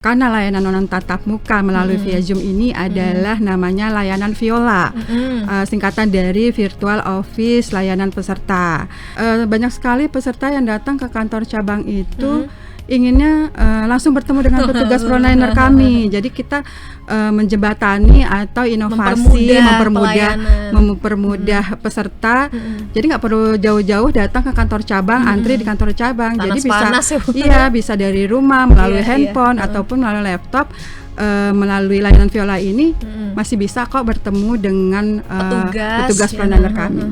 Karena layanan non tatap muka melalui via Zoom ini adalah namanya layanan Viola, singkatan dari Virtual Office Layanan Peserta. Banyak sekali peserta yang datang ke kantor cabang itu inginnya langsung bertemu dengan petugas frontliner kami. Jadi kita menjembatani atau inovasi mempermudah peserta. Jadi nggak perlu jauh-jauh datang ke kantor cabang, antri di kantor cabang. Jadi bisa dari rumah melalui handphone ataupun melalui laptop. Melalui layanan Viola ini masih bisa kok bertemu dengan petugas frontliner kami.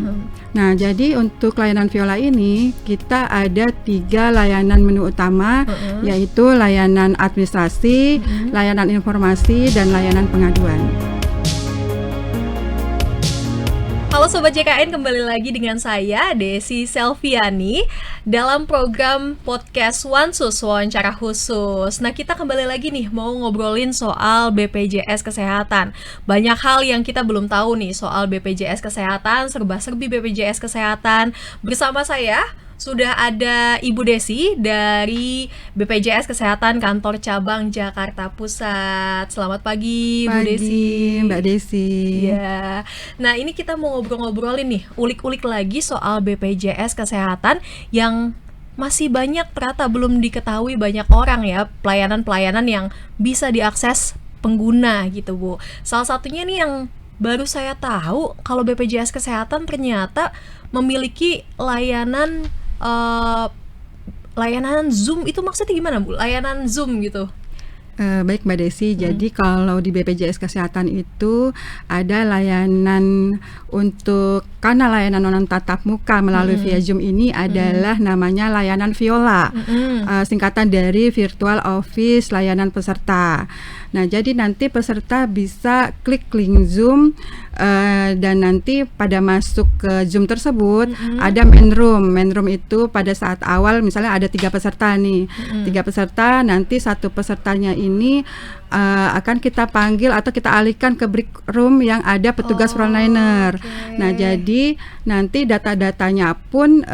Nah, jadi untuk layanan Viola ini kita ada 3 layanan menu utama, yaitu layanan administrasi, layanan informasi, dan layanan pengaduan. Halo Sobat JKN, kembali lagi dengan saya Desi Selviani dalam program podcast Wansus Wawancara Khusus. Nah, kita kembali lagi nih mau ngobrolin soal BPJS Kesehatan. Banyak hal yang kita belum tahu nih soal BPJS Kesehatan, serba-serbi BPJS Kesehatan. Bersama saya sudah ada Ibu Desi dari BPJS Kesehatan Kantor Cabang Jakarta Pusat. Selamat pagi, Bu Desi. Mbak Desi. Ya. Nah, ini kita mau ngobrol-ngobrolin nih, ulik-ulik lagi soal BPJS Kesehatan yang masih banyak ternyata belum diketahui banyak orang ya, pelayanan-pelayanan yang bisa diakses pengguna gitu, Bu. Salah satunya nih yang baru saya tahu kalau BPJS Kesehatan ternyata memiliki layanan Zoom. Itu maksudnya gimana, Bu? Layanan Zoom gitu. Baik Mbak Desi, jadi kalau di BPJS Kesehatan itu ada layanan karena layanan non tatap muka melalui via Zoom ini adalah namanya layanan Viola, singkatan dari Virtual Office Layanan Peserta. Nah, jadi nanti peserta bisa klik link Zoom dan nanti pada masuk ke Zoom tersebut ada main room. Main room itu pada saat awal misalnya ada 3 peserta nih, 3 peserta, nanti satu pesertanya ini akan kita panggil atau kita alihkan ke break room yang ada petugas frontliner. Nah, jadi nanti data-datanya pun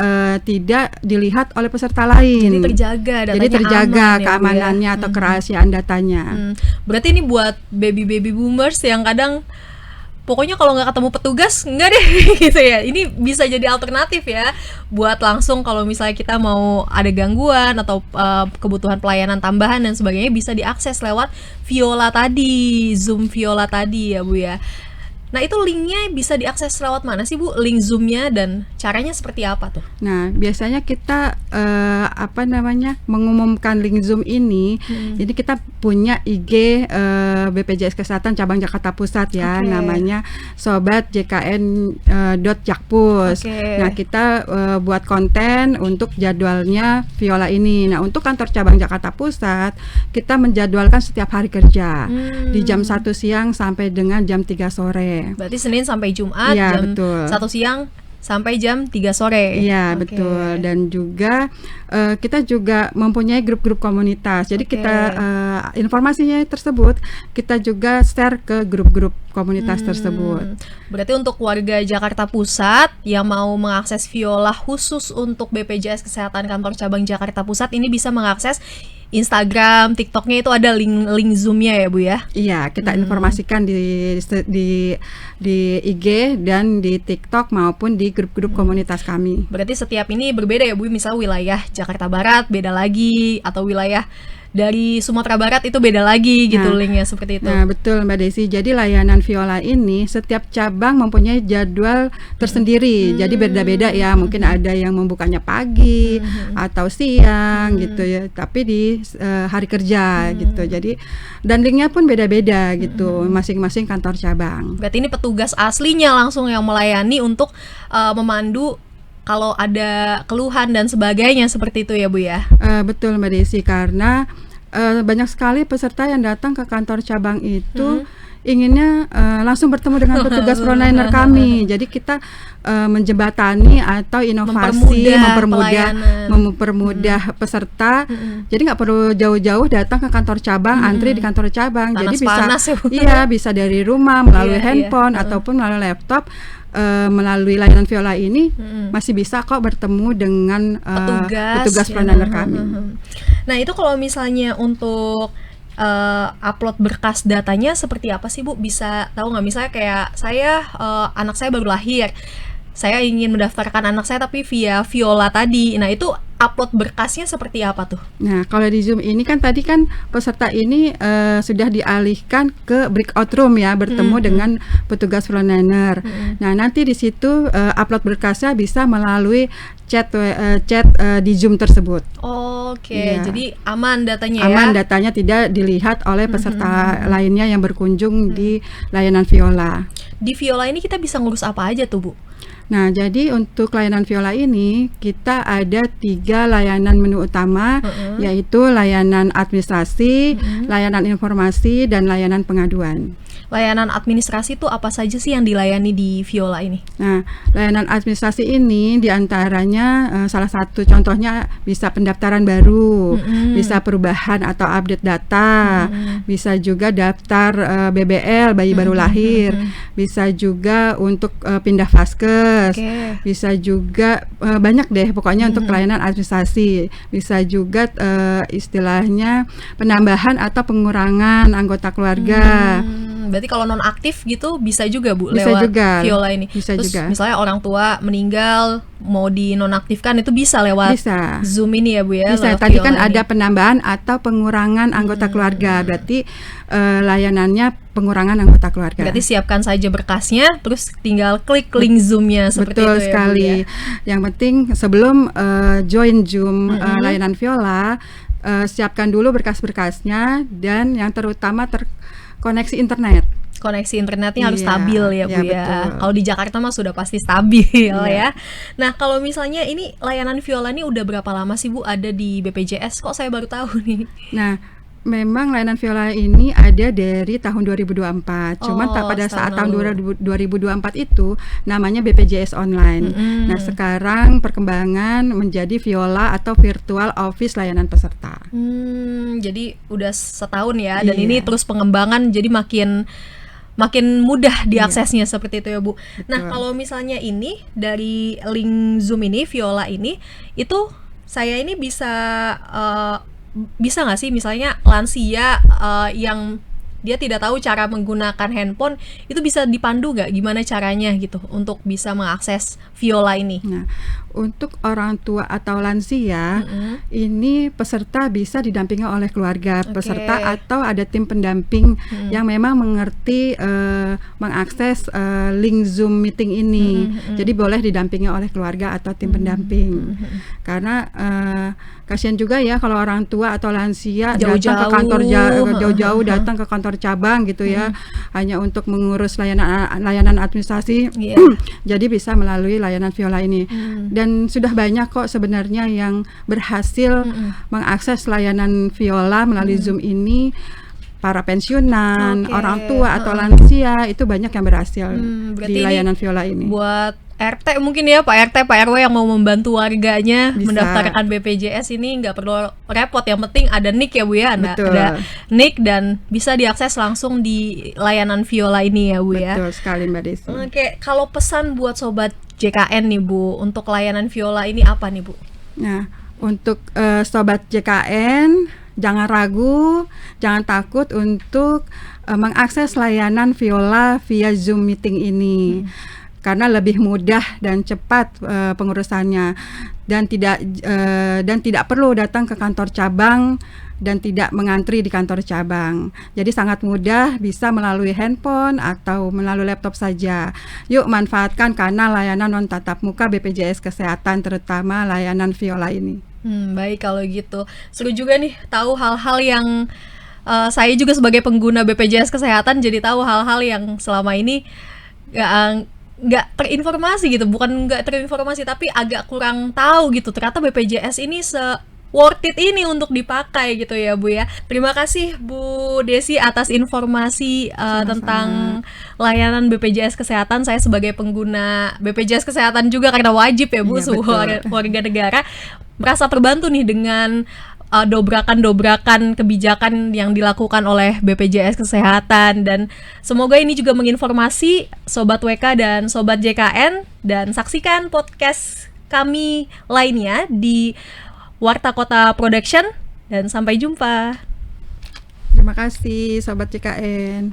tidak dilihat oleh peserta lain. Jadi terjaga keamanannya atau kerahasiaan datanya. Berarti ini buat baby boomers yang kadang pokoknya kalau nggak ketemu petugas nggak deh gitu ya. Ini bisa jadi alternatif ya buat langsung kalau misalnya kita mau ada gangguan atau kebutuhan pelayanan tambahan dan sebagainya bisa diakses lewat Viola tadi, Zoom Viola tadi ya Bu ya. Nah, itu linknya bisa diakses lewat mana sih, Bu? Link Zoom-nya dan caranya seperti apa tuh? Nah, biasanya kita mengumumkan link Zoom ini. Jadi kita punya IG BPJS Kesehatan Cabang Jakarta Pusat ya, namanya Sobat JKN .jakpus. Nah, kita buat konten untuk jadwalnya Viola ini. Nah, untuk kantor cabang Jakarta Pusat, kita menjadwalkan setiap hari kerja di jam 1 siang sampai dengan jam 3 sore. Berarti Senin sampai Jumat jam 1 siang sampai jam 3 sore. Iya, betul. Dan juga kita juga mempunyai grup-grup komunitas. Jadi kita informasinya tersebut kita juga share ke grup-grup komunitas tersebut. Berarti untuk warga Jakarta Pusat yang mau mengakses Viola khusus untuk BPJS Kesehatan Kantor Cabang Jakarta Pusat ini bisa mengakses Instagram, TikToknya itu ada link Zoom-nya ya Bu ya? Iya, kita informasikan di IG dan di TikTok maupun di grup-grup komunitas kami. Berarti setiap ini berbeda ya Bu, misal wilayah Jakarta Barat beda lagi, atau wilayah dari Sumatera Barat itu beda lagi gitu linknya seperti itu. Nah, betul Mbak Desi. Jadi layanan Viola ini setiap cabang mempunyai jadwal tersendiri. Jadi beda-beda ya. Mungkin ada yang membukanya pagi atau siang gitu ya. Tapi di hari kerja gitu. Jadi dan linknya pun beda-beda gitu. Masing-masing kantor cabang. Berarti ini petugas aslinya langsung yang melayani untuk memandu kalau ada keluhan dan sebagainya seperti itu ya Bu ya? Betul Mbak Desi, karena banyak sekali peserta yang datang ke kantor cabang itu inginnya langsung bertemu dengan petugas frontliner kami. Jadi kita menjembatani atau inovasi mempermudah peserta. Jadi nggak perlu jauh-jauh datang ke kantor cabang, antri di kantor cabang. Jadi bisa dari rumah melalui handphone ataupun melalui laptop. Melalui layanan Viola ini masih bisa kok bertemu dengan petugas frontliner kami. Nah, itu kalau misalnya untuk upload berkas datanya seperti apa sih Bu? Bisa tahu nggak? Misalnya kayak saya, anak saya baru lahir, saya ingin mendaftarkan anak saya tapi via Viola tadi. Nah itu upload berkasnya seperti apa tuh? Nah, kalau di Zoom ini kan tadi kan peserta ini sudah dialihkan ke breakout room ya, bertemu dengan petugas frontliner. Nah, nanti di situ upload berkasnya bisa melalui chat di Zoom tersebut. Oke, jadi aman datanya ya? Aman, datanya tidak dilihat oleh peserta lainnya yang berkunjung di layanan Viola. Di Viola ini kita bisa ngurus apa aja tuh Bu? Nah, jadi untuk layanan Viola ini kita ada 3 layanan menu utama, yaitu layanan administrasi, layanan informasi, dan layanan pengaduan. Layanan administrasi itu apa saja sih yang dilayani di Viola ini? Nah, layanan administrasi ini diantaranya salah satu contohnya bisa pendaftaran baru, bisa perubahan atau update data, bisa juga daftar BBL bayi baru lahir, bisa juga untuk pindah vaskes, bisa juga banyak deh pokoknya untuk layanan administrasi, bisa juga istilahnya penambahan atau pengurangan anggota keluarga. Berarti kalau non aktif gitu bisa juga Bu bisa lewat juga, Viola ini. bisa Terus juga. Misalnya orang tua meninggal mau dinonaktifkan itu bisa lewat Zoom ini ya Bu ya? Bisa. Tadi kan ada penambahan atau pengurangan anggota keluarga. Berarti layanannya pengurangan anggota keluarga. Berarti siapkan saja berkasnya, terus tinggal klik link Zoom-nya seperti Betul itu sekali. ya Bu ya? Yang penting sebelum join Zoom layanan Viola, siapkan dulu berkas-berkasnya dan yang terutama koneksi internet. Koneksi internetnya harus stabil ya Bu ya. Betul. Kalau di Jakarta mah sudah pasti stabil ya. Nah kalau misalnya ini layanan Viola ini udah berapa lama sih Bu ada di BPJS? Kok saya baru tahu nih? Nah, memang layanan Viola ini ada dari tahun 2024. Cuman pada saat tahun 2024 itu namanya BPJS Online. Nah, sekarang perkembangan menjadi Viola atau Virtual Office Layanan Peserta. Jadi udah setahun ya, dan ini terus pengembangan jadi makin mudah diaksesnya seperti itu ya Bu. Betul. Nah kalau misalnya ini dari link Zoom ini Viola ini itu saya ini bisa nggak sih misalnya lansia yang dia tidak tahu cara menggunakan handphone itu bisa dipandu nggak gimana caranya gitu untuk bisa mengakses Viola ini? Nah, untuk orang tua atau lansia ini peserta bisa didampingi oleh keluarga peserta atau ada tim pendamping yang memang mengerti mengakses link Zoom meeting ini. Jadi boleh didampingi oleh keluarga atau tim pendamping. Karena kasihan juga ya kalau orang tua atau lansia datang ke kantor jauh-jauh datang ke kantor cabang gitu ya, hanya untuk mengurus layanan administrasi. Jadi bisa melalui layanan Viola ini. Dan sudah banyak kok sebenarnya yang berhasil mengakses layanan Viola melalui Zoom ini. Para pensiunan, orang tua atau lansia itu banyak yang berhasil di layanan Viola ini. Buat RT mungkin ya, Pak RT, Pak RW yang mau membantu warganya mendaftarkan BPJS ini nggak perlu repot, yang penting ada NIK ya Bu ya, ada NIK dan bisa diakses langsung di layanan Viola ini ya Bu ya. Betul sekali Mbak Desi. Oke, kalau pesan buat sobat JKN nih Bu untuk layanan Viola ini apa nih Bu? Nah, untuk sobat JKN jangan ragu, jangan takut untuk mengakses layanan Viola via Zoom meeting ini. Karena lebih mudah dan cepat pengurusannya dan tidak perlu datang ke kantor cabang dan tidak mengantri di kantor cabang. Jadi sangat mudah, bisa melalui handphone atau melalui laptop saja. Yuk manfaatkan kanal layanan non tatap muka BPJS Kesehatan, terutama layanan Viola ini. Baik kalau gitu. Seru juga nih tahu hal-hal yang saya juga sebagai pengguna BPJS Kesehatan jadi tahu hal-hal yang selama ini nggak terinformasi gitu, bukan nggak terinformasi tapi agak kurang tahu gitu. Ternyata BPJS ini worth it ini untuk dipakai gitu ya Bu ya. Terima kasih Bu Desi atas informasi tentang layanan BPJS Kesehatan. Saya sebagai pengguna BPJS Kesehatan juga karena wajib ya Bu, warga negara merasa terbantu nih dengan dobrakan-dobrakan kebijakan yang dilakukan oleh BPJS Kesehatan, dan semoga ini juga menginformasi Sobat WK dan Sobat JKN, dan saksikan podcast kami lainnya di Warta Kota Production, dan sampai jumpa. Terima kasih Sobat JKN.